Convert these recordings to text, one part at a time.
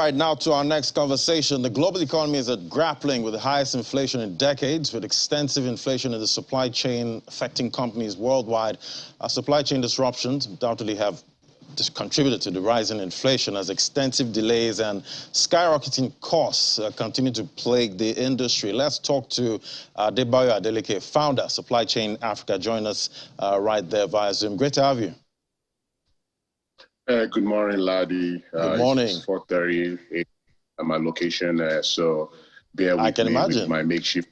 right, now to our next conversation. The global economy is grappling with the highest inflation in decades, with extensive inflation in the supply chain affecting companies worldwide. Supply chain disruptions undoubtedly have contributed to the rise in inflation as extensive delays and skyrocketing costs continue to plague the industry. Let's talk to Debayo Adeleke, founder, Supply Chain Africa. Join us right there via Zoom. Great to have you. Good morning, Ladi. Good morning. It's 4:30 at my location, so bear with me with my makeshift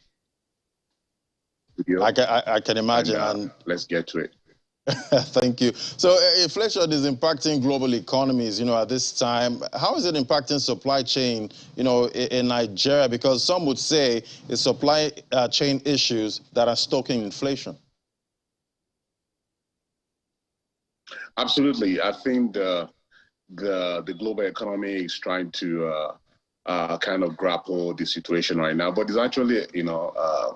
studio. I can imagine. And let's get to it. Thank you. So inflation is impacting global economies, at this time. How is it impacting supply chain, in Nigeria? Because some would say it's supply chain issues that are stoking inflation. Absolutely. I think the global economy is trying to kind of grapple the situation right now. But it's actually,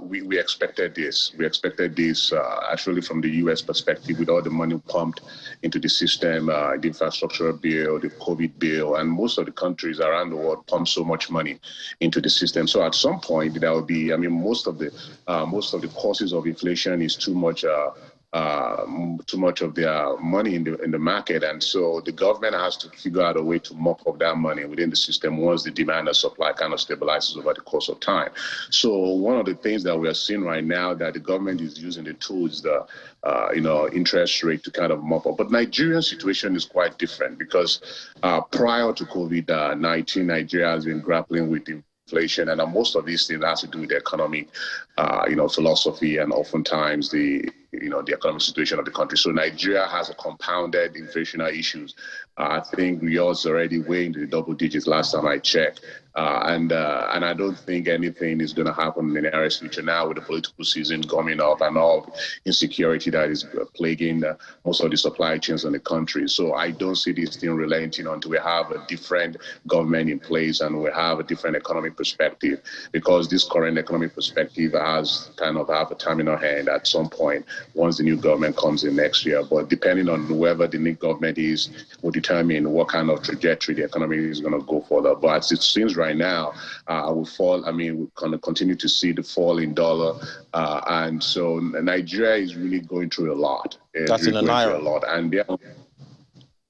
we expected this. We expected this actually from the U.S. perspective, with all the money pumped into the system, the infrastructure bill, the COVID bill, and most of the countries around the world pump so much money into the system. So at some point, there will be, most of the causes of inflation is too much of their money in the market, and so the government has to figure out a way to mop up that money within the system once the demand and supply kind of stabilizes over the course of time. So one of the things that we are seeing right now that the government is using the tool is the interest rate to kind of mop up. But Nigeria's situation is quite different because prior to COVID-19, Nigeria has been grappling with inflation, and most of these things has to do with the economic, philosophy, and oftentimes the economic situation of the country. So Nigeria has a compounded inflationary issues. I think we also already way into the double digits last time I checked. And I don't think anything is going to happen in the nearest future now with the political season coming up and all insecurity that is plaguing most of the supply chains in the country. So I don't see this thing relenting until we have a different government in place and we have a different economic perspective, because this current economic perspective has kind of have a terminal hand at some point once the new government comes in next year. But depending on whoever the new government is will determine what kind of trajectory the economy is going to go further. But as it seems right now, we're going to continue to see the fall in dollar. And so Nigeria is really going through a lot. That's in the Naira.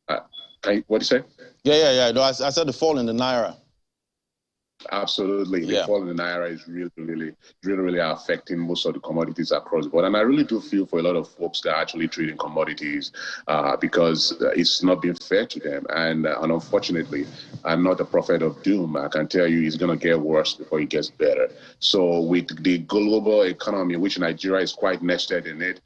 And what do you say? Yeah. No, I said the fall in the Naira. Absolutely. The fall in the Naira is really affecting most of the commodities across the board. And I really do feel for a lot of folks that are actually trading commodities because it's not been fair to them. And unfortunately, I'm not a prophet of doom. I can tell you it's going to get worse before it gets better. So with the global economy, which Nigeria is quite nested in it,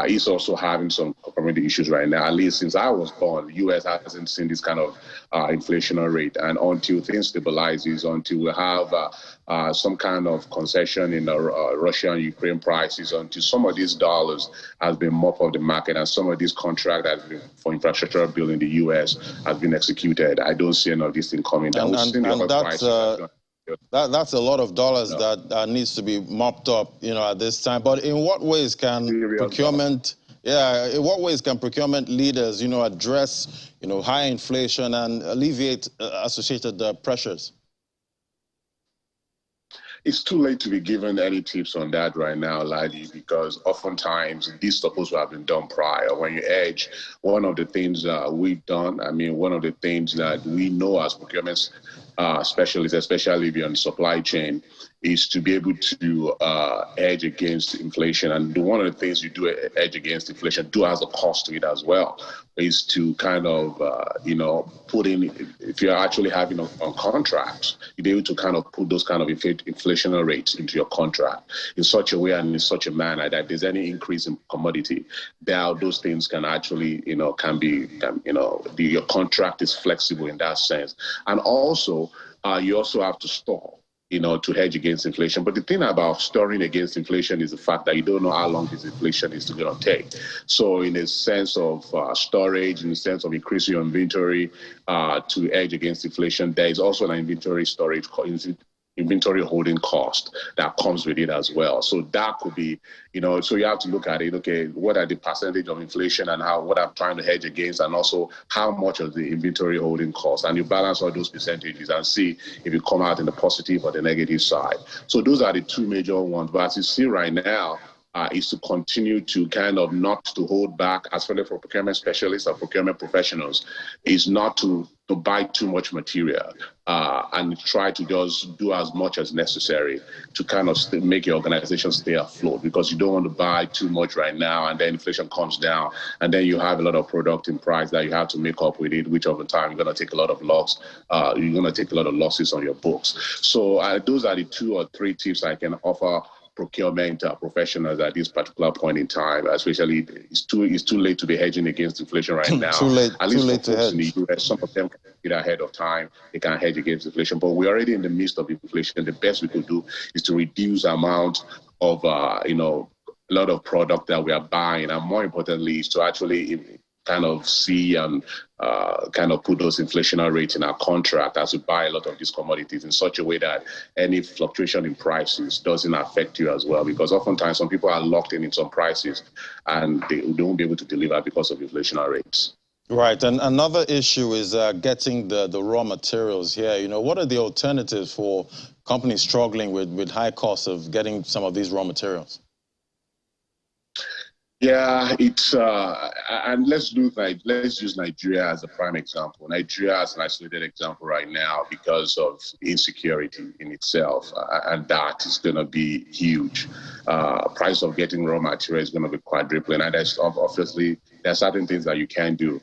he's also having some community issues right now. At least since I was born, the U.S. hasn't seen this kind of inflationary rate. And until things stabilizes, until we have some kind of concession in the Russia and Ukraine prices, until some of these dollars has been mopped off the market and some of these contracts that have been for infrastructure bill in the U.S. has been executed, I don't see any of this thing coming down. That's a lot of dollars that needs to be mopped up, at this time. But in what ways can procurement, in what ways can procurement leaders, address, high inflation and alleviate associated pressures? It's too late to be given any tips on that right now, Ladi, because oftentimes these supposed to have been done prior. When you hedge, one of the things we've done, one of the things that we know as procurement specialists, especially if you're on supply chain, is to be able to hedge against inflation. And one of the things you do hedge against inflation has a cost to it as well, is to kind of, put in, if you're actually having on contracts, you'll be able to kind of put those kind of inflationary rates into your contract in such a way and in such a manner that there's any increase in commodity, those things can actually, your contract is flexible in that sense. And also, you also have to store, to hedge against inflation. But the thing about storing against inflation is the fact that you don't know how long this inflation is going to take. So in a sense of storage, in the sense of increasing your inventory to hedge against inflation, there is also an inventory storage inventory holding cost that comes with it as well. So that could be, so you have to look at it. Okay, what are the percentage of inflation and what I'm trying to hedge against, and also how much of the inventory holding cost, and you balance all those percentages and see if you come out in the positive or the negative side. So those are the two major ones. But as you see right now, is to continue to kind of not to hold back, especially for procurement specialists or procurement professionals, is not to buy too much material and try to just do as much as necessary to kind of make your organization stay afloat, because you don't want to buy too much right now and then inflation comes down and then you have a lot of product in price that you have to make up with it, which over time you're going to take a lot of loss. You're going to take a lot of losses on your books. So those are the 2 or 3 tips I can offer procurement professionals at this particular point in time. Especially, it's too late to be hedging against inflation right now. Too late. At least too late for folks in the US, some of them can get ahead of time. They can hedge against inflation, but we're already in the midst of inflation. The best we could do is to reduce the amount of a lot of product that we are buying, and more importantly, is to actually kind of see and kind of put those inflationary rates in our contract as we buy a lot of these commodities in such a way that any fluctuation in prices doesn't affect you as well. Because oftentimes some people are locked in some prices and they won't be able to deliver because of inflationary rates. Right, and another issue is getting the raw materials here. What are the alternatives for companies struggling with high costs of getting some of these raw materials? Yeah, it's and let's use Nigeria as a prime example. Nigeria is an isolated example right now because of insecurity in itself, and that is going to be huge. Price of getting raw material is going to be quadrupling, and obviously there are certain things that you can do.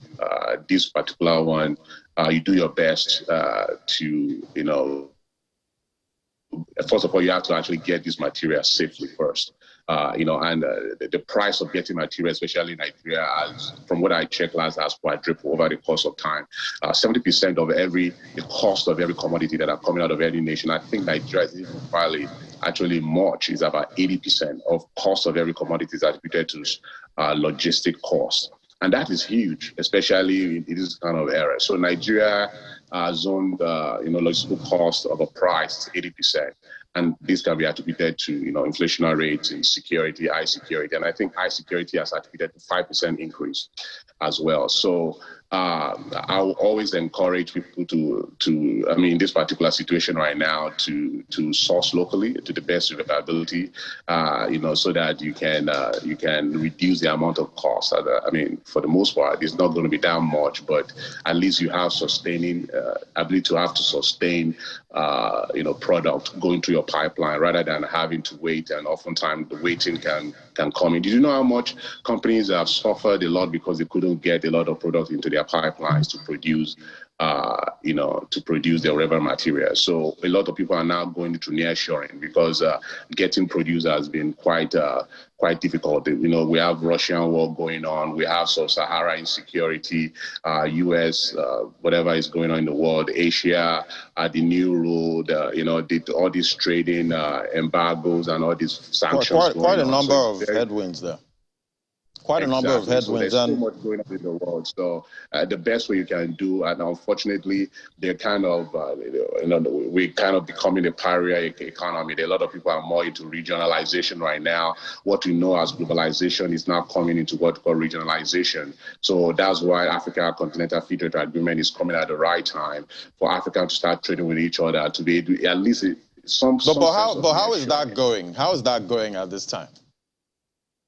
This particular one, you do your best to first of all, you have to actually get this material safely first. The price of getting material, especially in Nigeria, from what I checked last, has quadrupled over the course of time. 70% of the cost of every commodity that are coming out of any nation, I think Nigeria is even probably actually much, is about 80% of cost of every commodity is attributed to logistic costs. And that is huge, especially in this kind of era. So Nigeria zoned, logistical cost of a price 80%. And this can be attributed to, inflationary rates, insecurity, high security. And I think high security has attributed to 5% increase as well. So I will always encourage people in this particular situation right now, to source locally to the best of your ability, so that you can reduce the amount of cost. For the most part, it's not going to be that much, but at least you have sustaining ability to sustain, product going through your pipeline rather than having to wait. And oftentimes the waiting can come in. Did you know how much companies have suffered a lot because they couldn't get a lot of product into their pipelines to produce their raw material? So a lot of people are now going to nearshoring because getting produce has been quite difficult. We have Russian war going on. We have sub-Sahara insecurity, U.S., whatever is going on in the world, Asia, the new rule, all these trading embargoes and all these sanctions. Quite a number of headwinds there. Quite a number of headwinds. So there's so much going on in the world. So the best way you can do, and unfortunately, they're kind of, we're kind of becoming a pariah economy. A lot of people are more into regionalization right now. What we know as globalization is now coming into what we call regionalization. So that's why Africa Continental Free Trade Agreement is coming at the right time for Africa to start trading with each other, to be able to, at least some. But how is that going? How is that going at this time?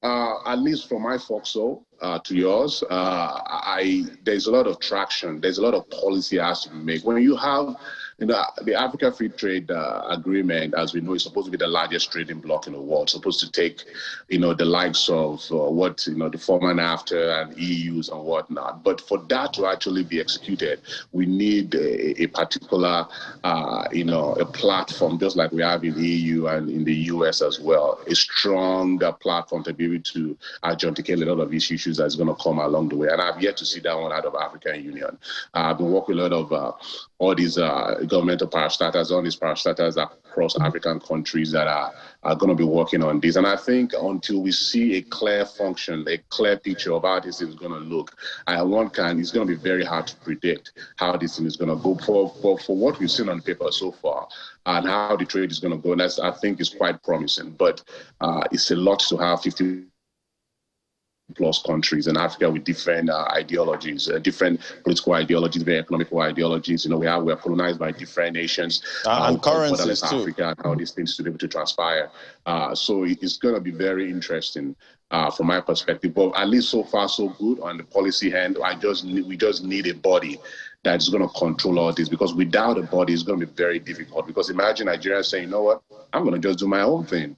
At least from my foxhole to yours, there's a lot of traction. There's a lot of policy that has to be made. When you have the Africa Free Trade Agreement, as we know, is supposed to be the largest trading bloc in the world, supposed to take, the likes of the former NAFTA and EUs and whatnot. But for that to actually be executed, we need a particular, a platform, just like we have in the EU and in the US as well, a stronger platform to be able to adjudicate a lot of these issues that's going to come along the way. And I've yet to see that one out of African Union. I've been working with a lot of all these governmental parastatals, on these parastatals across African countries that are going to be working on this. And I think until we see a clear function, a clear picture of how this is going to look, it's going to be very hard to predict how this thing is going to go. For what we've seen on paper so far and how the trade is going to go, and I think is quite promising. But it's a lot to have 50 plus countries in Africa with different ideologies, different political ideologies, very economical ideologies. We are colonized by different nations and currencies too. Africa, and how these things to be able to transpire. So it's going to be very interesting from my perspective. But at least so far so good on the policy hand. We just need a body that's going to control all this, because without a body, it's going to be very difficult. Because imagine Nigeria saying, you know what, I'm going to just do my own thing.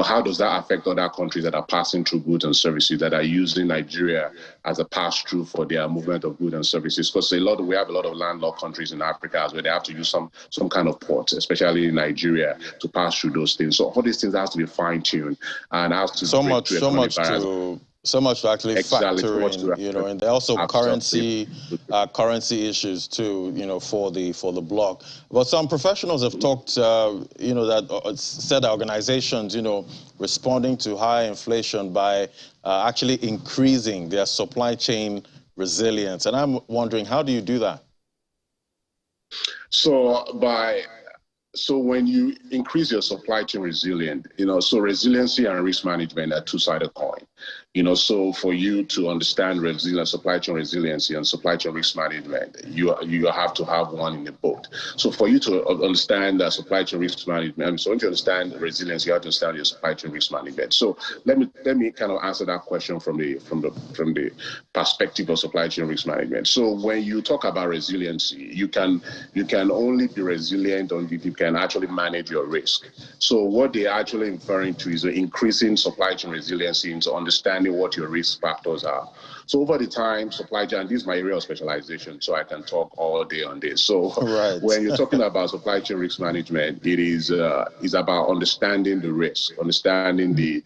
How does that affect other countries that are passing through goods and services, that are using Nigeria as a pass-through for their movement of goods and services? Because we have a lot of landlocked countries in Africa where they have to use some kind of ports, especially in Nigeria, to pass through those things. So all these things has to be fine-tuned and has to so much to actually factor in, and there are also currency issues too, for the bloc. But some professionals have talked, that said organizations, responding to high inflation by actually increasing their supply chain resilience. And I'm wondering, how do you do that? So when you increase your supply chain resilience, so resiliency and risk management are two-sided coin. So for you to understand supply chain resiliency and supply chain risk management, you have to have one in the boat. So for you to understand supply chain risk management, so once you understand resilience, you have to understand your supply chain risk management. So let me kind of answer that question from the perspective of supply chain risk management. So when you talk about resiliency, you can only be resilient if you can actually manage your risk. So what they're actually referring to is increasing supply chain resiliency into understanding what your risk factors are. So over the time, supply chain, this is my area of specialization, so I can talk all day on this. So When you're talking about supply chain risk management, it is about understanding the risk, understanding the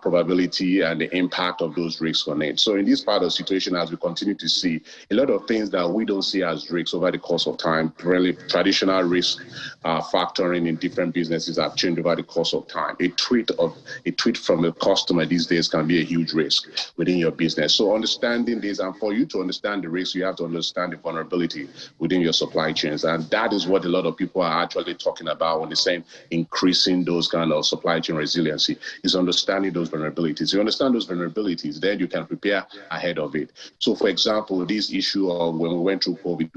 probability and the impact of those risks on it. So in this part of the situation, as we continue to see, a lot of things that we don't see as risks over the course of time, really traditional risk factoring in different businesses have changed over the course of time. A tweet from a customer these days can be a huge risk within your business. So understanding this, and for you to understand the risk, you have to understand the vulnerability within your supply chains. And that is what a lot of people are actually talking about when they say increasing those kind of supply chain resiliency, is understanding those vulnerabilities. You understand those vulnerabilities, then you can prepare ahead of it. So for example, this issue of when we went through COVID,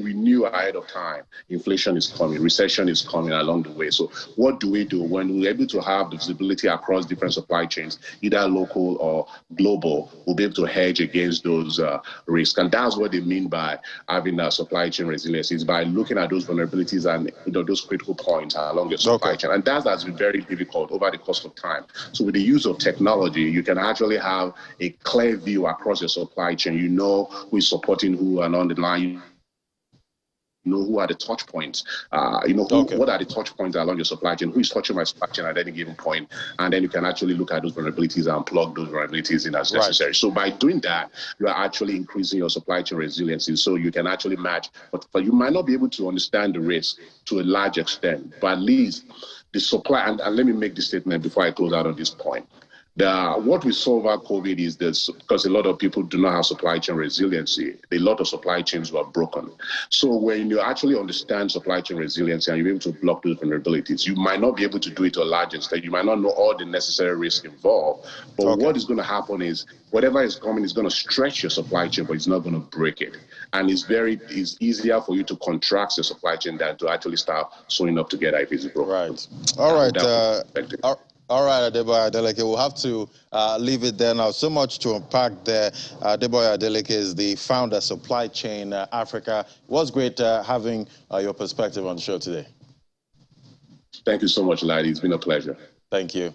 we knew ahead of time inflation is coming, recession is coming along the way. So what do we do when we're able to have the visibility across different supply chains, either local or global? We'll be able to hedge against those risks. And that's what they mean by having a supply chain resilience, is by looking at those vulnerabilities and those critical points along your supply chain. And that has been very difficult over the course of time. So with the use of technology, you can actually have a clear view across your supply chain. You know who is supporting who and on the line. Who are the touch points, what are the touch points along your supply chain, who is touching my supply chain at any given point, and then you can actually look at those vulnerabilities and plug those vulnerabilities in as necessary. So by doing that, you are actually increasing your supply chain resiliency, so you can actually match, but you might not be able to understand the risk to a large extent, but at least the supply, and let me make this statement before I close out on this point. What we saw over COVID is this, because a lot of people do not have supply chain resiliency, a lot of supply chains were broken. So when you actually understand supply chain resiliency and you're able to block those vulnerabilities, you might not be able to do it to a large extent. You might not know all the necessary risks involved. But what is going to happen is whatever is coming is going to stretch your supply chain, but it's not going to break it. And it's easier for you to contract your supply chain than to actually start sewing up together if it's broken. Right. All right. All right, Adeboye Adeleke, we'll have to leave it there now. So much to unpack there. Adeboye Adeleke is the founder of Supply Chain Africa. It was great having your perspective on the show today. Thank you so much, Ladi. It's been a pleasure. Thank you.